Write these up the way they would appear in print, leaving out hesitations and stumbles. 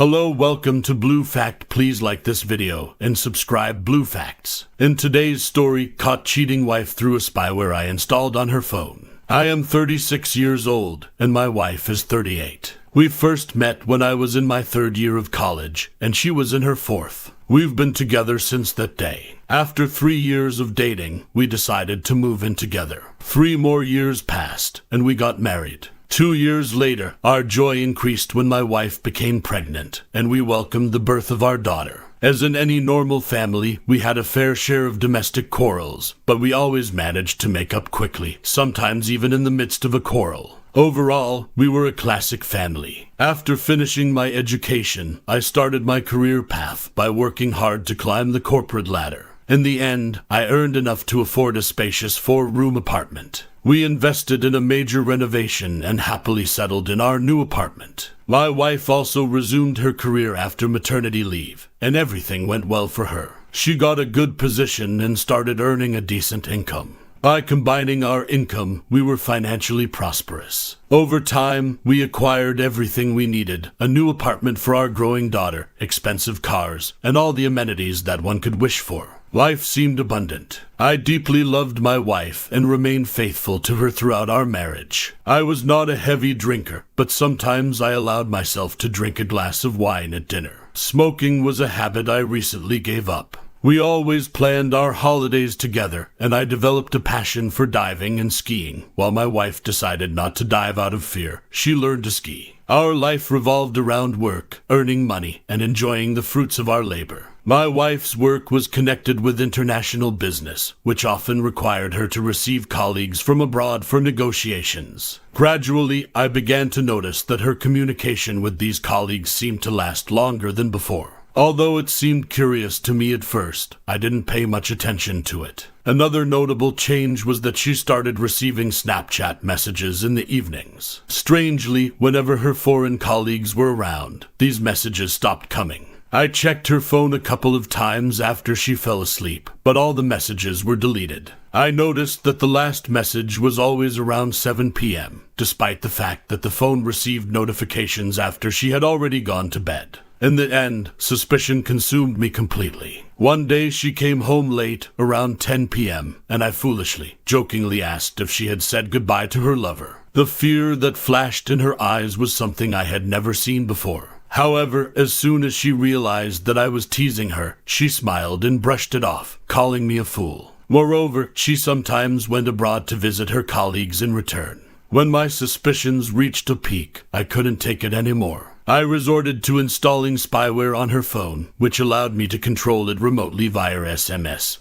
Hello, welcome to Blue Fact. Please like this video and subscribe. Blue Facts. In today's story, caught cheating wife through a spyware I installed on her phone. I am 36 years old and my wife is 38. We first met when I was in my third year of college and she was in her fourth. We've been together since that day. After 3 years of dating, we decided to move in together. 3 more years passed and we got married. 2 years later, our joy increased when my wife became pregnant, and we welcomed the birth of our daughter. As in any normal family, we had a fair share of domestic quarrels, but we always managed to make up quickly, sometimes even in the midst of a quarrel. Overall, we were a classic family. After finishing my education, I started my career path by working hard to climb the corporate ladder. In the end, I earned enough to afford a spacious 4-room apartment. We invested in a major renovation and happily settled in our new apartment. My wife also resumed her career after maternity leave, and everything went well for her. She got a good position and started earning a decent income. By combining our income, we were financially prosperous. Over time, we acquired everything we needed: a new apartment for our growing daughter, expensive cars, and all the amenities that one could wish for. Life seemed abundant. I deeply loved my wife and remained faithful to her throughout our marriage. I was not a heavy drinker, but sometimes I allowed myself to drink a glass of wine at dinner. Smoking was a habit I recently gave up. We always planned our holidays together, and I developed a passion for diving and skiing. While my wife decided not to dive out of fear, she learned to ski. Our life revolved around work, earning money, and enjoying the fruits of our labor. My wife's work was connected with international business, which often required her to receive colleagues from abroad for negotiations. Gradually, I began to notice that her communication with these colleagues seemed to last longer than before. Although it seemed curious to me at first, I didn't pay much attention to it. Another notable change was that she started receiving Snapchat messages in the evenings. Strangely, whenever her foreign colleagues were around, these messages stopped coming. I checked her phone a couple of times after she fell asleep, but all the messages were deleted. I noticed that the last message was always around 7 p.m., despite the fact that the phone received notifications after she had already gone to bed. In the end, suspicion consumed me completely. One day she came home late, around 10 p.m., and I foolishly, jokingly asked if she had said goodbye to her lover. The fear that flashed in her eyes was something I had never seen before. However, as soon as she realized that I was teasing her, she smiled and brushed it off, calling me a fool. Moreover, she sometimes went abroad to visit her colleagues in return. When my suspicions reached a peak, I couldn't take it anymore. I resorted to installing spyware on her phone, which allowed me to control it remotely via SMS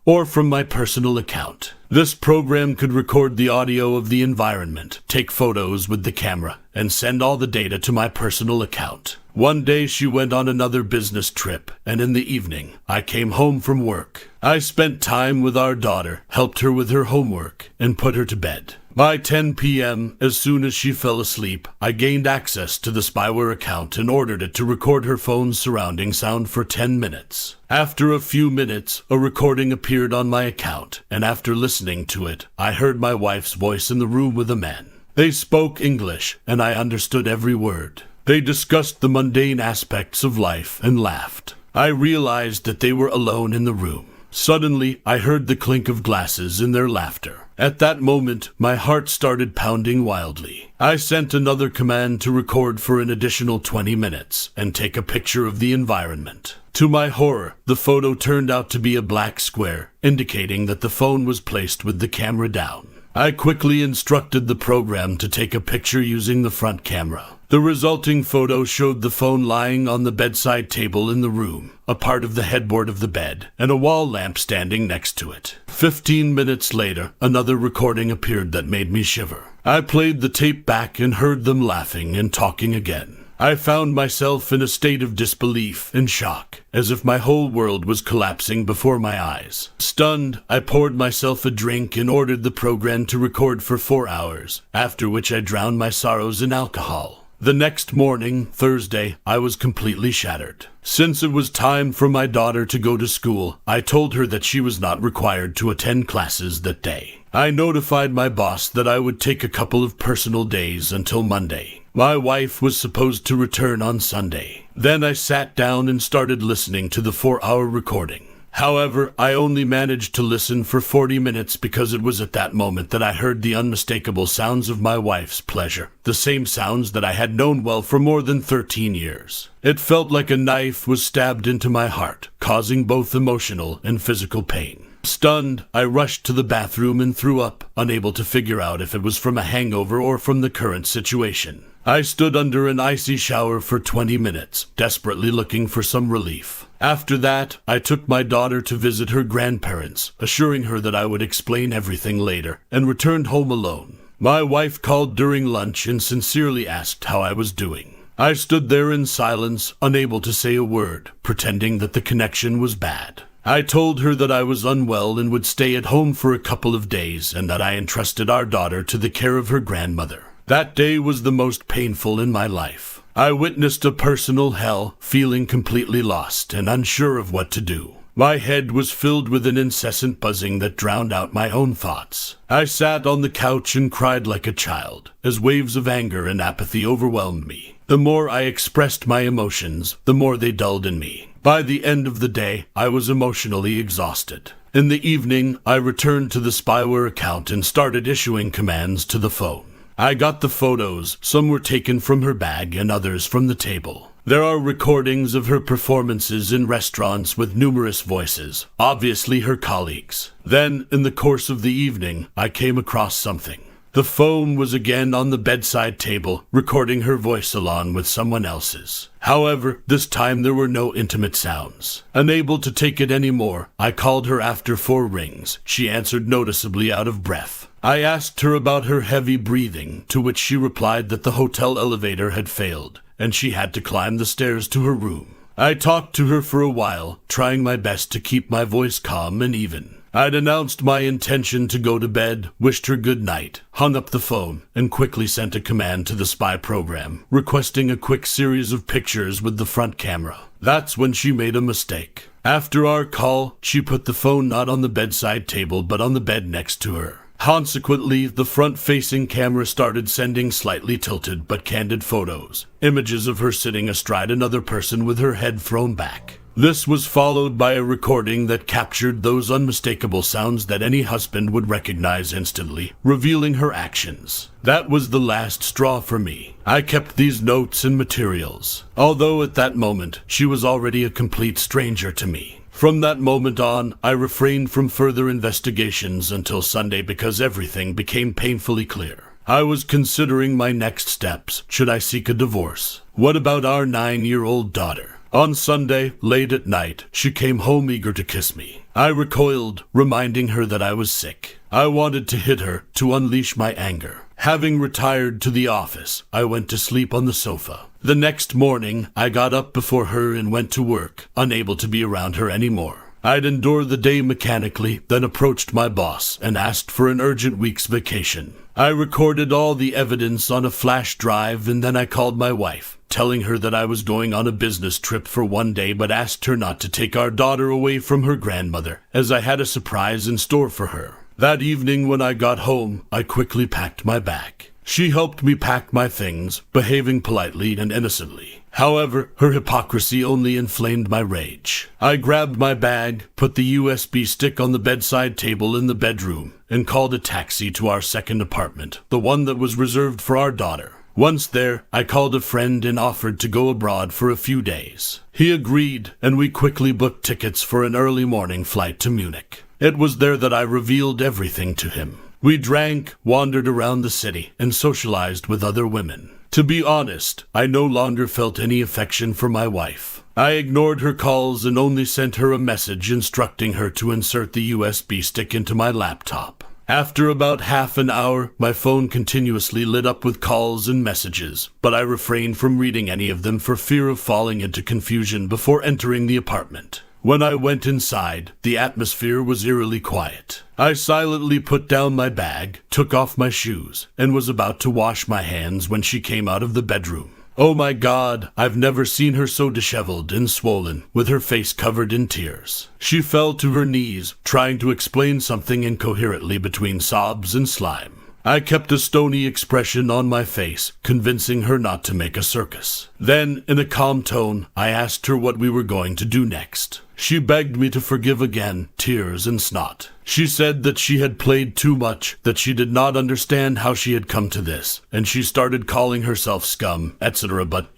or from my personal account. This program could record the audio of the environment, take photos with the camera, and send all the data to my personal account. One day she went on another business trip, and in the evening, I came home from work. I spent time with our daughter, helped her with her homework, and put her to bed. By 10 p.m., as soon as she fell asleep, I gained access to the spyware account and ordered it to record her phone's surrounding sound for 10 minutes. After a few minutes, a recording appeared on my account, and after listening to it, I heard my wife's voice in the room with a man. They spoke English, and I understood every word. They discussed the mundane aspects of life and laughed. I realized that they were alone in the room. Suddenly, I heard the clink of glasses in their laughter. At that moment, my heart started pounding wildly. I sent another command to record for an additional 20 minutes and take a picture of the environment. To my horror, the photo turned out to be a black square, indicating that the phone was placed with the camera down. I quickly instructed the program to take a picture using the front camera. The resulting photo showed the phone lying on the bedside table in the room, a part of the headboard of the bed, and a wall lamp standing next to it. 15 minutes later, another recording appeared that made me shiver. I played the tape back and heard them laughing and talking again. I found myself in a state of disbelief and shock, as if my whole world was collapsing before my eyes. Stunned, I poured myself a drink and ordered the program to record for 4 hours, after which I drowned my sorrows in alcohol. The next morning, Thursday, I was completely shattered. Since it was time for my daughter to go to school, I told her that she was not required to attend classes that day. I notified my boss that I would take a couple of personal days until Monday. My wife was supposed to return on Sunday. Then I sat down and started listening to the 4-hour recording. However, I only managed to listen for 40 minutes because it was at that moment that I heard the unmistakable sounds of my wife's pleasure, the same sounds that I had known well for more than 13 years. It felt like a knife was stabbed into my heart, causing both emotional and physical pain. Stunned, I rushed to the bathroom and threw up, unable to figure out if it was from a hangover or from the current situation. I stood under an icy shower for 20 minutes, desperately looking for some relief. After that, I took my daughter to visit her grandparents, assuring her that I would explain everything later, and returned home alone. My wife called during lunch and sincerely asked how I was doing. I stood there in silence, unable to say a word, pretending that the connection was bad. I told her that I was unwell and would stay at home for a couple of days and that I entrusted our daughter to the care of her grandmother. That day was the most painful in my life. I witnessed a personal hell, feeling completely lost and unsure of what to do. My head was filled with an incessant buzzing that drowned out my own thoughts. I sat on the couch and cried like a child, as waves of anger and apathy overwhelmed me. The more I expressed my emotions, the more they dulled in me. By the end of the day, I was emotionally exhausted. In the evening, I returned to the Spyware account and started issuing commands to the phone. I got the photos. Some were taken from her bag and others from the table. There are recordings of her performances in restaurants with numerous voices, obviously her colleagues. Then, in the course of the evening, I came across something. The phone was again on the bedside table, recording her voice along with someone else's. However, this time there were no intimate sounds. Unable to take it anymore, I called her after 4 rings. She answered noticeably out of breath. I asked her about her heavy breathing, to which she replied that the hotel elevator had failed, and she had to climb the stairs to her room. I talked to her for a while, trying my best to keep my voice calm and even. I'd announced my intention to go to bed, wished her good night, hung up the phone, and quickly sent a command to the spy program, requesting a quick series of pictures with the front camera. That's when she made a mistake. After our call, she put the phone not on the bedside table but on the bed next to her. Consequently, the front-facing camera started sending slightly tilted but candid photos, images of her sitting astride another person with her head thrown back. This was followed by a recording that captured those unmistakable sounds that any husband would recognize instantly, revealing her actions. That was the last straw for me. I kept these notes and materials, although at that moment she was already a complete stranger to me. From that moment on, I refrained from further investigations until Sunday because everything became painfully clear. I was considering my next steps. Should I seek a divorce? What about our 9-year-old daughter? On Sunday, late at night, she came home eager to kiss me. I recoiled, reminding her that I was sick. I wanted to hit her, to unleash my anger. Having retired to the office, I went to sleep on the sofa. The next morning, I got up before her and went to work, unable to be around her anymore. I'd endure the day mechanically, then approached my boss and asked for an urgent week's vacation. I recorded all the evidence on a flash drive and then I called my wife, telling her that I was going on a business trip for 1 day but asked her not to take our daughter away from her grandmother, as I had a surprise in store for her. That evening when I got home, I quickly packed my bag. She helped me pack my things, behaving politely and innocently. However, her hypocrisy only inflamed my rage. I grabbed my bag, put the USB stick on the bedside table in the bedroom, and called a taxi to our second apartment, the one that was reserved for our daughter. Once there, I called a friend and offered to go abroad for a few days. He agreed, and we quickly booked tickets for an early morning flight to Munich. It was there that I revealed everything to him. We drank, wandered around the city, and socialized with other women. To be honest, I no longer felt any affection for my wife. I ignored her calls and only sent her a message instructing her to insert the USB stick into my laptop. After about half an hour, my phone continuously lit up with calls and messages, but I refrained from reading any of them for fear of falling into confusion before entering the apartment. When I went inside, the atmosphere was eerily quiet. I silently put down my bag, took off my shoes, and was about to wash my hands when she came out of the bedroom. Oh my God, I've never seen her so disheveled and swollen, with her face covered in tears. She fell to her knees, trying to explain something incoherently between sobs and slime. I kept a stony expression on my face, convincing her not to make a circus. Then, in a calm tone, I asked her what we were going to do next. She begged me to forgive again, tears and snot. She said that she had played too much, that she did not understand how she had come to this, and she started calling herself scum, etc. But,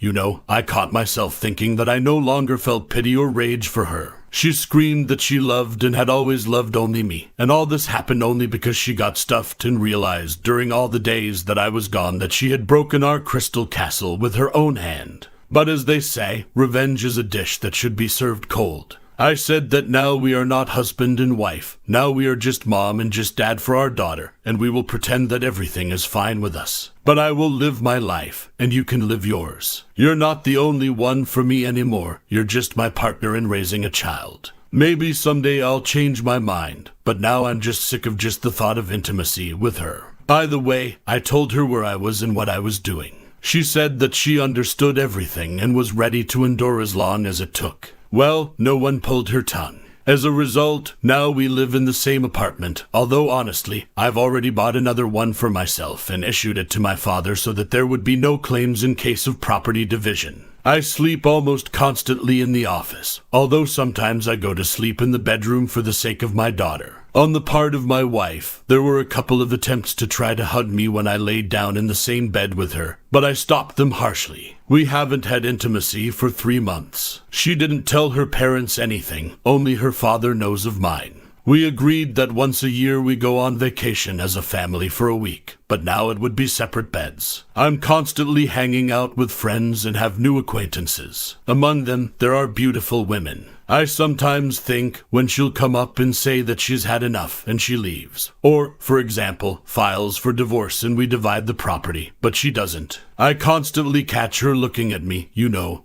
I caught myself thinking that I no longer felt pity or rage for her. She screamed that she loved and had always loved only me, and all this happened only because she got stuffed and realized during all the days that I was gone that she had broken our crystal castle with her own hand. But as they say, revenge is a dish that should be served cold. I said that now we are not husband and wife. Now we are just mom and just dad for our daughter, and we will pretend that everything is fine with us. But I will live my life, and you can live yours. You're not the only one for me anymore. You're just my partner in raising a child. Maybe someday I'll change my mind, but now I'm just sick of just the thought of intimacy with her. By the way, I told her where I was and what I was doing. She said that she understood everything and was ready to endure as long as it took. Well, no one pulled her tongue. As a result, now we live in the same apartment, although honestly, I've already bought another one for myself and issued it to my father so that there would be no claims in case of property division. I sleep almost constantly in the office, although sometimes I go to sleep in the bedroom for the sake of my daughter. On the part of my wife, there were a couple of attempts to try to hug me when I laid down in the same bed with her, but I stopped them harshly. We haven't had intimacy for 3 months. She didn't tell her parents anything, only her father knows of mine. We agreed that once a year we go on vacation as a family for a week, but now it would be separate beds. I'm constantly hanging out with friends and have new acquaintances. Among them, there are beautiful women. I sometimes think when she'll come up and say that she's had enough and she leaves. Or, for example, files for divorce and we divide the property, but she doesn't. I constantly catch her looking at me,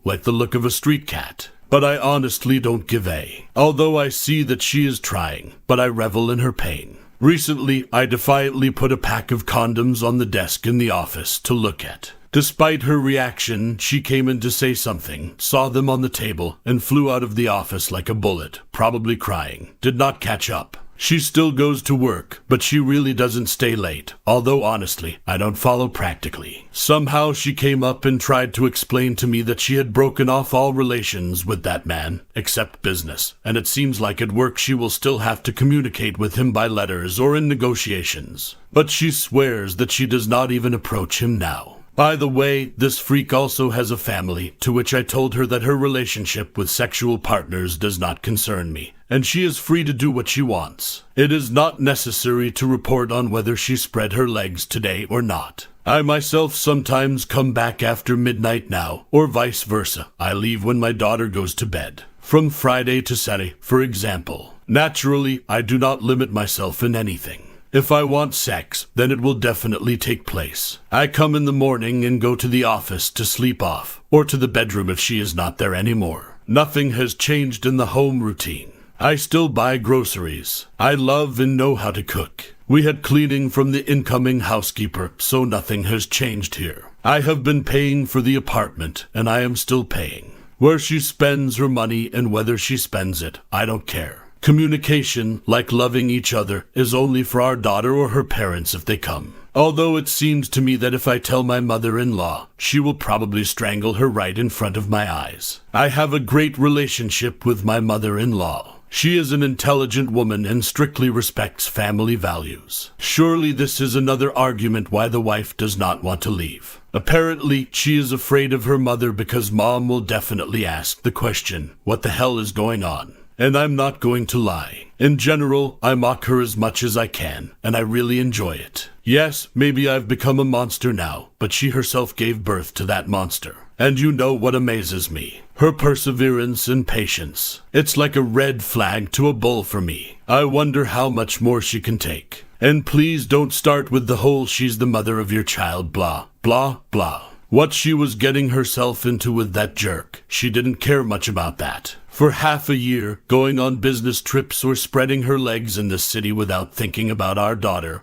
like the look of a street cat. But I honestly don't give a. Although I see that she is trying, but I revel in her pain. Recently, I defiantly put a pack of condoms on the desk in the office to look at. Despite her reaction, she came in to say something, saw them on the table, and flew out of the office like a bullet, probably crying. Did not catch up. She still goes to work, but she really doesn't stay late, although honestly, I don't follow practically. Somehow she came up and tried to explain to me that she had broken off all relations with that man, except business, and it seems like at work she will still have to communicate with him by letters or in negotiations. But she swears that she does not even approach him now. By the way, this freak also has a family, to which I told her that her relationship with sexual partners does not concern me, and she is free to do what she wants. It is not necessary to report on whether she spread her legs today or not. I myself sometimes come back after midnight now, or vice versa. I leave when my daughter goes to bed. From Friday to Saturday, for example. Naturally, I do not limit myself in anything. If I want sex, then it will definitely take place. I come in the morning and go to the office to sleep off, or to the bedroom if she is not there anymore. Nothing has changed in the home routine. I still buy groceries. I love and know how to cook. We had cleaning from the incoming housekeeper, so nothing has changed here. I have been paying for the apartment, and I am still paying. Where she spends her money and whether she spends it, I don't care. Communication, like loving each other, is only for our daughter or her parents if they come. Although it seems to me that if I tell my mother-in-law, she will probably strangle her right in front of my eyes. I have a great relationship with my mother-in-law. She is an intelligent woman and strictly respects family values. Surely this is another argument why the wife does not want to leave. Apparently, she is afraid of her mother because mom will definitely ask the question, what the hell is going on? And I'm not going to lie. In general, I mock her as much as I can, and I really enjoy it. Yes, maybe I've become a monster now, but she herself gave birth to that monster. And you know what amazes me? Her perseverance and patience. It's like a red flag to a bull for me. I wonder how much more she can take. And please don't start with the whole she's the mother of your child blah, blah, blah. What she was getting herself into with that jerk, she didn't care much about that. For half a year, going on business trips or spreading her legs in the city without thinking about our daughter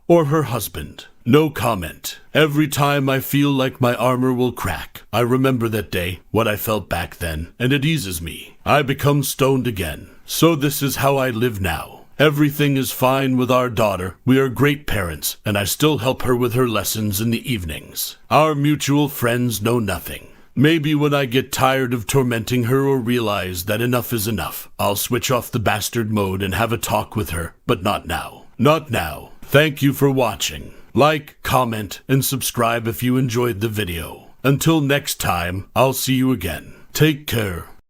or her husband. No comment. Every time I feel like my armor will crack, I remember that day, what I felt back then, and it eases me. I become stoned again. So this is how I live now. Everything is fine with our daughter. We are great parents, and I still help her with her lessons in the evenings. Our mutual friends know nothing. Maybe when I get tired of tormenting her or realize that enough is enough, I'll switch off the bastard mode and have a talk with her, but not now. Not now. Thank you for watching. Like, comment, and subscribe if you enjoyed the video. Until next time, I'll see you again. Take care.